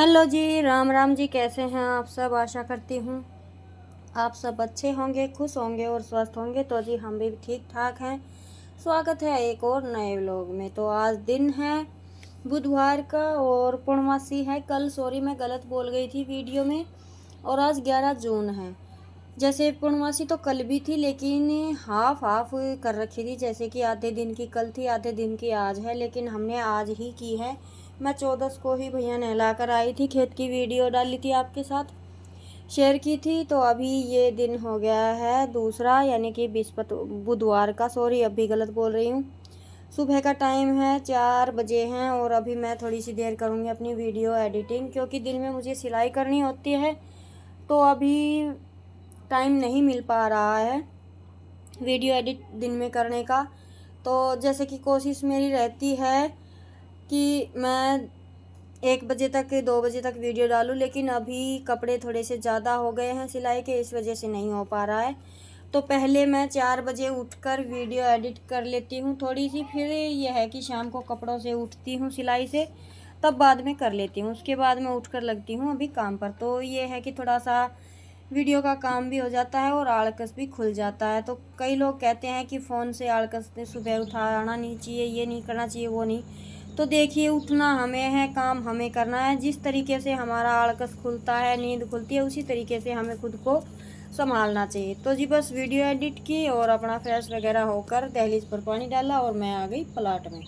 Hello जी, राम राम जी। कैसे हैं आप सब? आशा करती हूँ आप सब अच्छे होंगे, खुश होंगे और स्वस्थ होंगे। तो जी हम भी ठीक ठाक हैं। स्वागत है एक और नए व्लॉग में। तो आज दिन है बुधवार का और पूर्णमासी है कल। सॉरी, मैं गलत बोल गई थी वीडियो में। और आज 11 जून है। जैसे पूर्णमासी तो कल भी थी, लेकिन हाफ हाफ कर रखी थी। जैसे कि आधे दिन की कल थी, आधे दिन की आज है, लेकिन हमने आज ही की है। मैं 14 को ही भैया नहला कर आई थी, खेत की वीडियो डाली थी, आपके साथ शेयर की थी। तो अभी ये दिन हो गया है दूसरा, यानी कि बुधवार का। सॉरी, अभी गलत बोल रही हूँ। सुबह का टाइम है, 4 बजे हैं और अभी मैं थोड़ी सी देर करूँगी अपनी वीडियो एडिटिंग, क्योंकि दिन में मुझे सिलाई करनी होती है। तो अभी टाइम नहीं मिल पा रहा है वीडियो एडिट दिन में करने का। तो जैसे कि कोशिश मेरी रहती है कि मैं 1 बजे तक 2 बजे तक वीडियो डालूं, लेकिन अभी कपड़े थोड़े से ज़्यादा हो गए हैं सिलाई के, इस वजह से नहीं हो पा रहा है। तो पहले मैं 4 बजे उठकर वीडियो एडिट कर लेती हूँ थोड़ी सी, फिर यह है कि शाम को कपड़ों से उठती हूँ सिलाई से, तब बाद में कर लेती हूँ। उसके बाद मैं उठकर लगती हूँ अभी काम पर। तो ये है कि थोड़ा सा वीडियो का काम भी हो जाता है और आलकस भी खुल जाता है। तो कई लोग कहते हैं कि फ़ोन से आलकस से सुबह उठाना नहीं चाहिए, ये नहीं करना चाहिए, वो नहीं। तो देखिए, उठना हमें है, काम हमें करना है। जिस तरीके से हमारा आलकस खुलता है, नींद खुलती है, उसी तरीके से हमें खुद को संभालना चाहिए। तो जी बस वीडियो एडिट की और अपना फ्रेश वगैरह होकर दहलीज पर पानी डाला और मैं आ गई प्लाट में।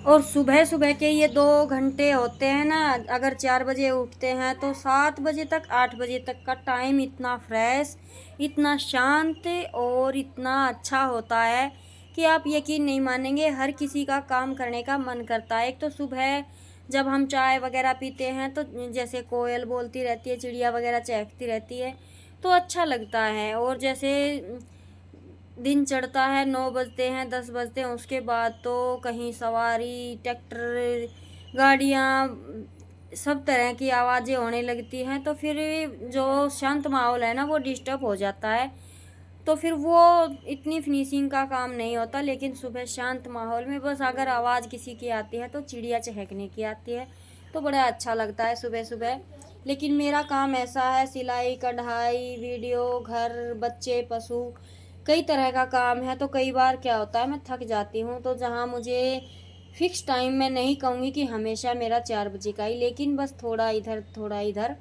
और सुबह सुबह के ये 2 घंटे होते हैं ना, अगर 4 बजे उठते हैं तो 7 बजे तक 8 बजे तक का टाइम इतना फ्रेश, इतना शांत और इतना अच्छा होता है कि आप यकीन नहीं मानेंगे। हर किसी का काम करने का मन करता है। एक तो सुबह जब हम चाय वगैरह पीते हैं तो जैसे कोयल बोलती रहती है, चिड़िया वगैरह चहकती रहती है, तो अच्छा लगता है। और जैसे दिन चढ़ता है, 9 बजते हैं, 10 बजते हैं, उसके बाद तो कहीं सवारी, ट्रैक्टर, गाड़ियाँ, सब तरह की आवाज़ें होने लगती हैं। तो फिर जो शांत माहौल है ना, वो डिस्टर्ब हो जाता है। तो फिर वो इतनी फिनिशिंग का काम नहीं होता। लेकिन सुबह शांत माहौल में बस अगर आवाज़ किसी की आती है तो चिड़िया चहकने की आती है, तो बड़ा अच्छा लगता है सुबह सुबह। लेकिन मेरा काम ऐसा है, सिलाई कढ़ाई, वीडियो, घर, बच्चे, पशु, कई तरह का काम है। तो कई बार क्या होता है, मैं थक जाती हूँ। तो जहाँ मुझे फिक्स टाइम, मैं नहीं कहूँगी कि हमेशा मेरा 4 बजे का ही, लेकिन बस थोड़ा इधर थोड़ा इधर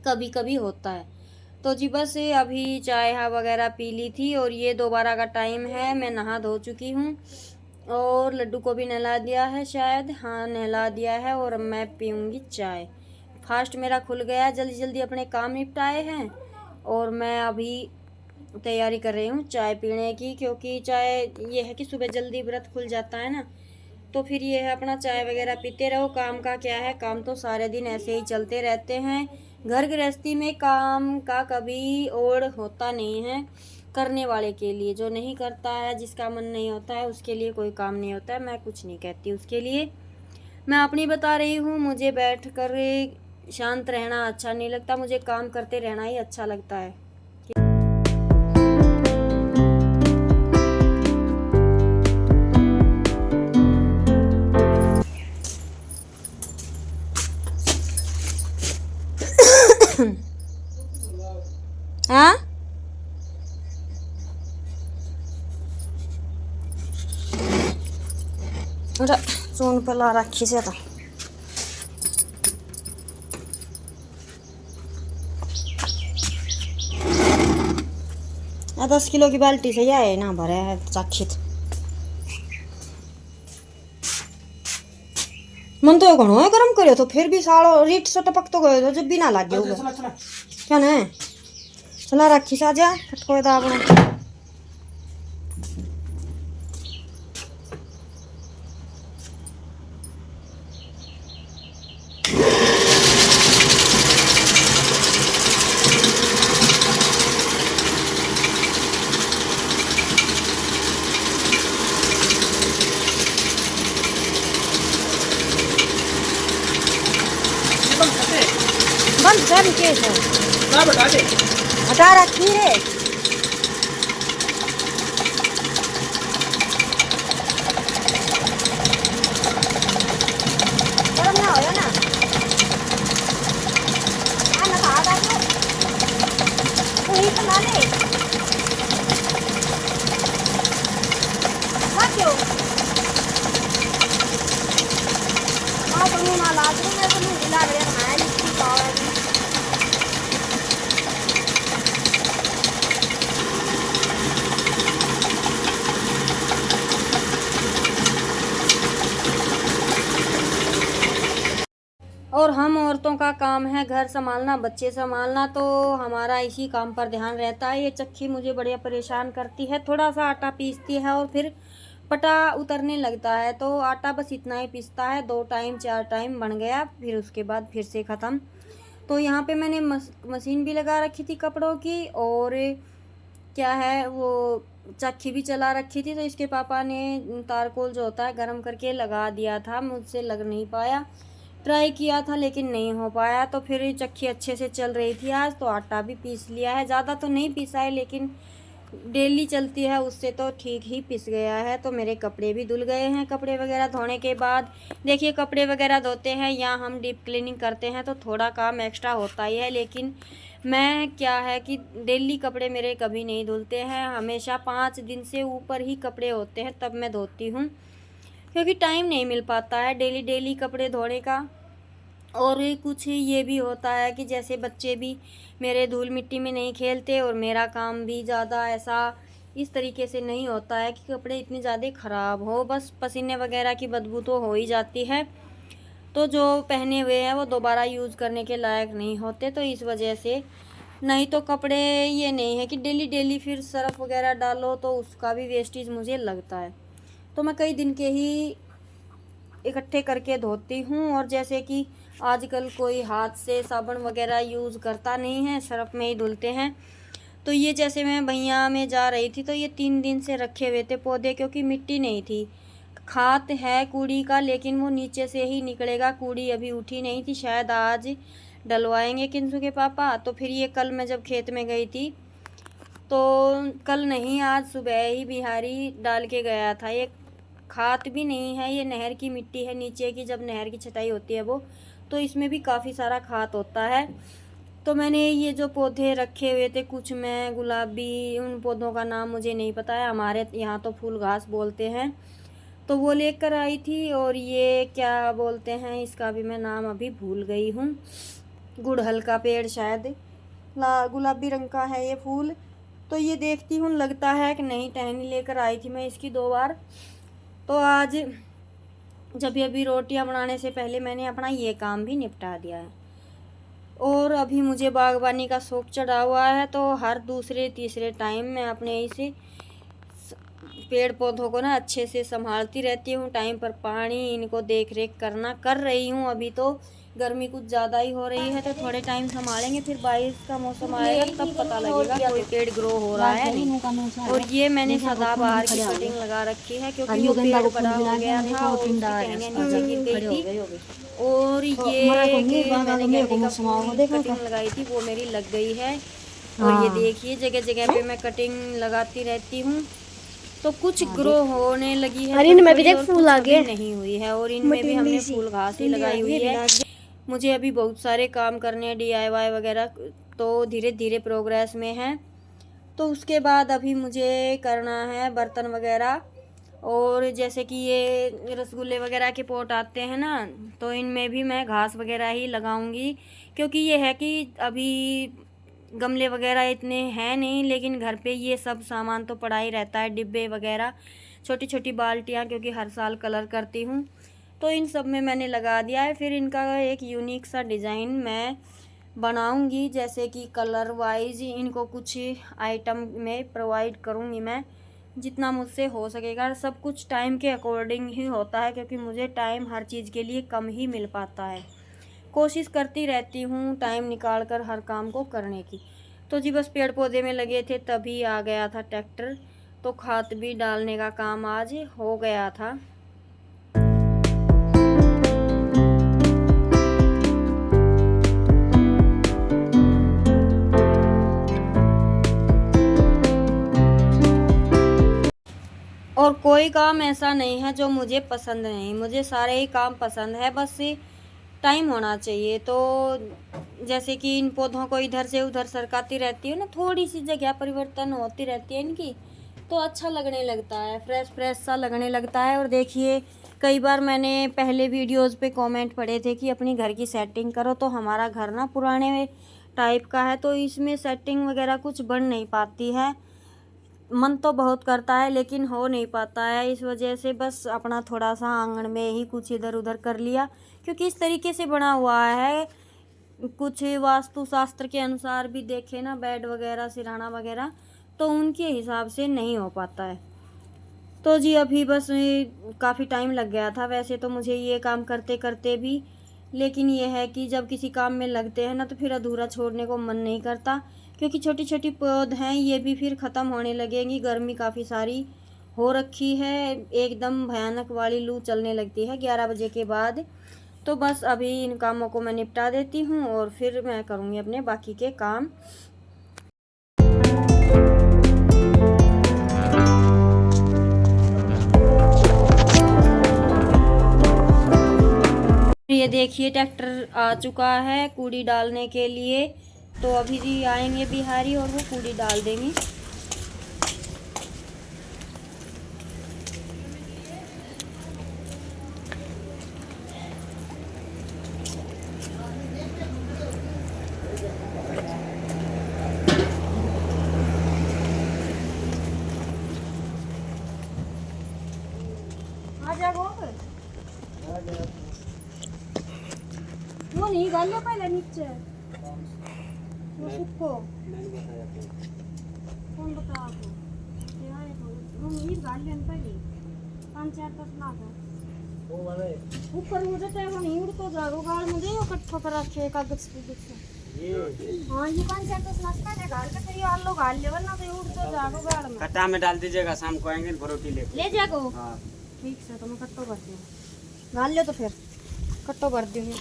कभी कभी होता है। तो जी बस अभी चाय वगैरह पी ली थी और ये दोबारा का टाइम है। मैं नहा धो चुकी हूँ और लड्डू को भी नहला दिया है, शायद हाँ नहला दिया है। और मैं पीऊँगी चाय। फास्ट मेरा खुल गया, जल्दी जल्दी अपने काम निपटाए हैं और मैं अभी तैयारी कर रही हूँ चाय पीने की। क्योंकि चाय ये है कि सुबह जल्दी व्रत खुल जाता है ना, तो फिर ये है अपना चाय वगैरह पीते रहो। काम का क्या है, काम तो सारे दिन ऐसे ही चलते रहते हैं। घर गृहस्थी में काम का कभी ओढ़ होता नहीं है करने वाले के लिए। जो नहीं करता है, जिसका मन नहीं होता है, उसके लिए कोई काम नहीं होता है। मैं कुछ नहीं कहती उसके लिए, मैं अपनी बता रही हूँ। मुझे बैठ कर शांत रहना अच्छा नहीं लगता, मुझे काम करते रहना ही अच्छा लगता है। हाँ, सोन पर ला रखी से था। 10 किलो की बाल्टी से है ना भरे है चाक्षित। मन तो घणो है गरम करो, तो फिर भी सालो रीट से टपक तो गयो, जब भी ना लागे होगा क्या ना चला रखी सा जा फटको दाबना। बंद कर के हटा रखी रे। आज तो मेरे को नहीं लग रहा है लिट्टी पाव। और हम औरतों का काम है घर संभालना, बच्चे संभालना, तो हमारा इसी काम पर ध्यान रहता है। ये चक्की मुझे बढ़िया परेशान करती है, थोड़ा सा आटा पीसती है और फिर पटा उतरने लगता है। तो आटा बस इतना ही पीसता है, 2 टाइम 4 टाइम बन गया, फिर उसके बाद फिर से ख़त्म। तो यहाँ पे मैंने मशीन भी लगा रखी थी कपड़ों की, और क्या है वो चक्की भी चला रखी थी। तो इसके पापा ने तारकोल जो होता है गर्म करके लगा दिया था, मुझसे लग नहीं पाया। ट्राई किया था लेकिन नहीं हो पाया। तो फिर चक्की अच्छे से चल रही थी आज, तो आटा भी पीस लिया है। ज़्यादा तो नहीं पीसा है, लेकिन डेली चलती है उससे तो ठीक ही पिस गया है। तो मेरे कपड़े भी धुल गए हैं। कपड़े वगैरह धोने के बाद देखिए, कपड़े वगैरह धोते हैं या हम डीप क्लीनिंग करते हैं तो थोड़ा काम एक्स्ट्रा होता ही है, लेकिन मैं क्या है कि डेली कपड़े मेरे कभी नहीं धुलते हैं। हमेशा 5 दिन से ऊपर ही कपड़े होते हैं तब मैं धोती हूँ, क्योंकि टाइम नहीं मिल पाता है डेली डेली कपड़े धोने का। और कुछ ये भी होता है कि जैसे बच्चे भी मेरे धूल मिट्टी में नहीं खेलते, और मेरा काम भी ज़्यादा ऐसा इस तरीके से नहीं होता है कि कपड़े इतने ज़्यादा ख़राब हो। बस पसीने वगैरह की बदबू तो हो ही जाती है, तो जो पहने हुए हैं वो दोबारा यूज़ करने के लायक नहीं होते। तो इस वजह से, नहीं तो कपड़े ये नहीं है कि डेली डेली फिर सर्फ़ वगैरह डालो, तो उसका भी वेस्टेज मुझे लगता है। तो मैं कई दिन के ही इकट्ठे करके धोती हूँ। और जैसे कि आजकल कोई हाथ से साबुन वगैरह यूज़ करता नहीं है, सर्फ़ में ही धुलते हैं। तो ये जैसे मैं भैया में जा रही थी तो ये 3 दिन से रखे हुए थे पौधे, क्योंकि मिट्टी नहीं थी। खाद है कूड़ी का, लेकिन वो नीचे से ही निकलेगा, कूड़ी अभी उठी नहीं थी। शायद आज डलवाएंगे किंसू के पापा। तो फिर ये कल मैं जब खेत में गई थी, तो कल नहीं आज सुबह ही बिहारी डाल के गया था। ये खाद भी नहीं है, ये नहर की मिट्टी है नीचे की, जब नहर की छटाई होती है वो, तो इसमें भी काफ़ी सारा खाद होता है। तो मैंने ये जो पौधे रखे हुए थे कुछ में गुलाबी, उन पौधों का नाम मुझे नहीं पता है, हमारे यहाँ तो फूल घास बोलते हैं, तो वो लेकर आई थी। और ये क्या बोलते हैं इसका भी मैं नाम अभी भूल गई हूँ, गुड़हल का पेड़ शायद, गुलाबी रंग का है ये फूल। तो ये देखती हूँ, लगता है कि नहीं, टहनी लेकर आई थी मैं इसकी 2 बार। तो आज जब ये अभी रोटियां बनाने से पहले मैंने अपना ये काम भी निपटा दिया है। और अभी मुझे बागवानी का शौक़ चढ़ा हुआ है, तो हर दूसरे तीसरे टाइम मैं अपने इसे पेड़ पौधों को ना अच्छे से संभालती रहती हूँ। टाइम पर पानी, इनको देख रेख करना कर रही हूँ। अभी तो गर्मी कुछ ज़्यादा ही हो रही है, तो थोड़े टाइम संभालेंगे, फिर बारिश का मौसम आएगा तब पता लगेगा कोई पेड़ ग्रो हो रहा है नहीं। और ये मैंने सदाबहार की कटिंग लगा रखी है, क्योंकि वो पेड़ बड़ा हो गया था और उसकी टहनियाँ नीचे गिर गई थी। और ये मैंने गेंदे का फूल कटिंग लगाई थी, वो मेरी लग गई है। और ये देखिए, जगह जगह पे मैं कटिंग लगाती रहती हूँ, तो कुछ ग्रो होने लगी है। अरे इनमें भी देख फूल आ गए, नहीं हुई है, और इनमें भी हमने फूल घास ही लगाई हुई है। मुझे अभी बहुत सारे काम करने हैं, DIY वगैरह, तो धीरे धीरे प्रोग्रेस में है। तो उसके बाद अभी मुझे करना है बर्तन वगैरह। और जैसे कि ये रसगुल्ले वगैरह के पोट आते हैं ना, तो इनमें भी मैं घास वगैरह ही लगाऊंगी, क्योंकि ये है कि अभी गमले वगैरह इतने हैं नहीं, लेकिन घर पे ये सब सामान तो पड़ा ही रहता है, डिब्बे वगैरह, छोटी छोटी बाल्टियाँ, क्योंकि हर साल कलर करती हूँ, तो इन सब में मैंने लगा दिया है। फिर इनका एक यूनिक सा डिज़ाइन मैं बनाऊंगी, जैसे कि कलर वाइज इनको कुछ आइटम में प्रोवाइड करूंगी मैं, जितना मुझसे हो सकेगा। सब कुछ टाइम के अकॉर्डिंग ही होता है, क्योंकि मुझे टाइम हर चीज़ के लिए कम ही मिल पाता है। कोशिश करती रहती हूँ टाइम निकाल कर हर काम को करने की। तो जी बस पेड़ पौधे में लगे थे, तभी आ गया था ट्रैक्टर, तो खाद भी डालने का काम आज हो गया था। और कोई काम ऐसा नहीं है जो मुझे पसंद नहीं, मुझे सारे ही काम पसंद है, बस टाइम होना चाहिए। तो जैसे कि इन पौधों को इधर से उधर सरकाती रहती हूँ ना, थोड़ी सी जगह परिवर्तन होती रहती है इनकी, तो अच्छा लगने लगता है, फ्रेश फ्रेश सा लगने लगता है। और देखिए कई बार मैंने पहले वीडियोस पे कमेंट पढ़े थे कि अपनी घर की सेटिंग करो, तो हमारा घर ना पुराने टाइप का है, तो इसमें सेटिंग वगैरह कुछ बन नहीं पाती है। मन तो बहुत करता है लेकिन हो नहीं पाता है, इस वजह से बस अपना थोड़ा सा आंगन में ही कुछ इधर उधर कर लिया, क्योंकि इस तरीके से बना हुआ है। कुछ वास्तु शास्त्र के अनुसार भी देखे ना, बेड वगैरह सिरहाना वगैरह, तो उनके हिसाब से नहीं हो पाता है। तो जी अभी बस काफ़ी टाइम लग गया था वैसे तो मुझे ये काम करते करते भी, लेकिन ये है कि जब किसी काम में लगते हैं ना तो फिर अधूरा छोड़ने को मन नहीं करता, क्योंकि छोटी छोटी पौध हैं ये भी फिर ख़त्म होने लगेंगी। गर्मी काफ़ी सारी हो रखी है, एकदम भयानक वाली लू चलने लगती है 11 बजे के बाद। तो बस अभी इन कामों को मैं निपटा देती हूँ और फिर मैं करूँगी अपने बाकी के काम। ये देखिए ट्रैक्टर आ चुका है कूड़ी डालने के लिए, तो अभी जी आएंगे बिहारी और वो कूड़ी डाल देंगे। वो नहीं डाल लो पहले नीचे वो सुखो कौन बता आपको वो नहीं डाल लें पहले 5-4 ना था वो वाले ऊपर मुझे तो वो नहीं उड़ तो जाओ गाल मुझे वो कट कर रखे कागज पे कुछ ये हां ये 5-4 नाश्ता है गाल का फिर आलू गाल लेवल ना तो उड़ तो जाओ गाल में कट्टा में डाल दीजिएगा, शाम को आएंगे रोटी ले जाओ। हां ठीक है, तो मैं कट्टो करती हूं, गाल ले तो फिर कट्टो कर दूंगी।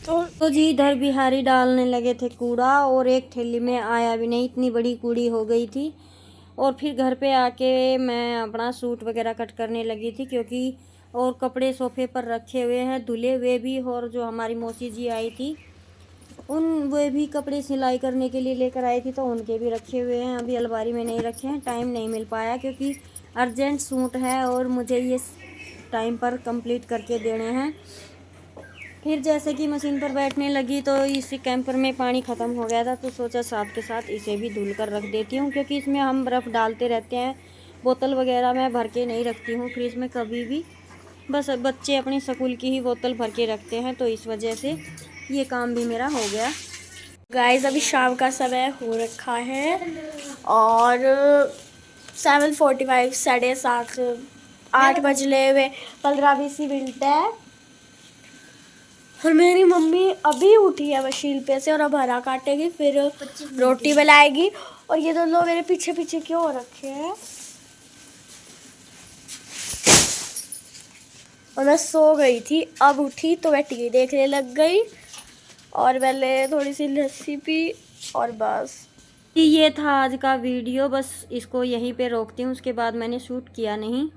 तो जी इधर बिहारी डालने लगे थे कूड़ा और एक थैली में आया भी नहीं, इतनी बड़ी कूड़ी हो गई थी। और फिर घर पे आके मैं अपना सूट वगैरह कट करने लगी थी, क्योंकि और कपड़े सोफे पर रखे हुए हैं धुले हुए भी, और जो हमारी मौसी जी आई थी उन वे भी कपड़े सिलाई करने के लिए लेकर आई थी, तो उनके भी रखे हुए हैं, अभी अलमारी में नहीं रखे हैं। टाइम नहीं मिल पाया क्योंकि अर्जेंट सूट है और मुझे ये टाइम पर कंप्लीट करके देने हैं। फिर जैसे कि मशीन पर बैठने लगी तो इसी कैंपर में पानी ख़त्म हो गया था, तो सोचा साथ के साथ इसे भी धुल कर रख देती हूँ, क्योंकि इसमें हम बर्फ़ डालते रहते हैं। बोतल वगैरह मैं भर के नहीं रखती हूँ फ्रिज में कभी भी, बस बच्चे अपनी स्कूल की ही बोतल भर के रखते हैं, तो इस वजह से ये काम भी मेरा हो गया। गाइस अभी शाम का समय हो रखा है और 7:45 7:30 8 बजने में 15-20 मिनट है और मेरी मम्मी अभी उठी है मशीन पे से और अब हरा काटेगी, फिर रोटी बनाएगी। और ये दोनों मेरे पीछे पीछे क्यों हो रखे हैं, और मैं सो गई थी, अब उठी तो मैं टीवी देखने लग गई और मैंने थोड़ी सी लस्सी पी और बस। ये था आज का वीडियो, बस इसको यहीं पे रोकती हूँ, उसके बाद मैंने शूट किया नहीं।